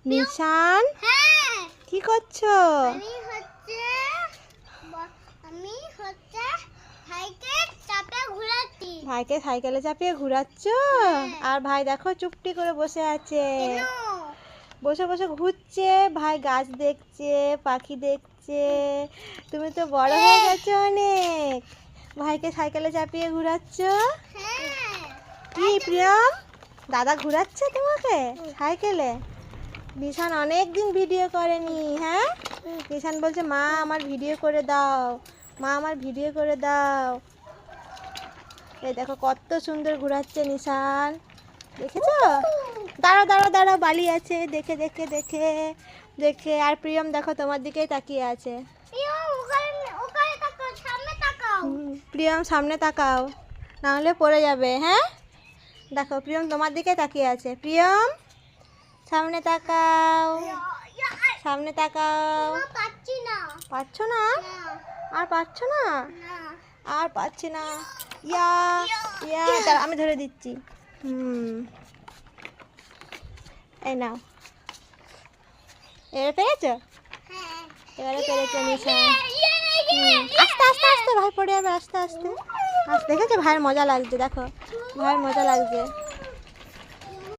নিশান কি করছো? ভাইকে সাইকেলে চাপিয়ে ঘোরাচ্ছ? আর ভাই দেখো চুপটি করে বসে আছে, বসে বসে ঘুরছে। ভাই গাছ দেখছে, পাখি দেখছে। তুমি তো বড় হয়ে গেছো অনেক, ভাইকে সাইকেলে চাপিয়ে ঘোরাচ্ছ। কি প্রিয়ম, দাদা ঘোরাচ্ছে তোমাকে সাইকেলে? নিশান অনেক দিন ভিডিও করেনি। হ্যাঁ, নিশান বলছে মা আমার ভিডিও করে দাও, মা আমার ভিডিও করে দাও। এই দেখো কত সুন্দর ঘোরাচ্ছে নিশান, দেখেছো? দাঁড়াও দাঁড়াও দাঁড়াও, বালি আছে, দেখে দেখে দেখে দেখে। আর প্রিয়ম দেখো তোমার দিকেই তাকিয়ে আছে। প্রিয়ম সামনে তাকাও, না হলে পড়ে যাবে। হ্যাঁ, দেখো প্রিয়ম তোমার দিকে তাকিয়ে আছে। প্রিয়ম সামনে তাকাও, সামনে তাকাও। পারছো না? আর পারছো না? আর পারছি না। ইয়া ইয়া, দাঁড়া আমি ধরে দিচ্ছি। এই নাও, এবারে পেরেছো? এবারে পেরেছো নিশান। আস্তে আস্তে আস্তে, ভাই পড়ে যাবে। আস্তে আস্তে আস্তে। দেখেছো ভাইয়ের মজা লাগছে, দেখো ভাইয়ের মজা লাগছে।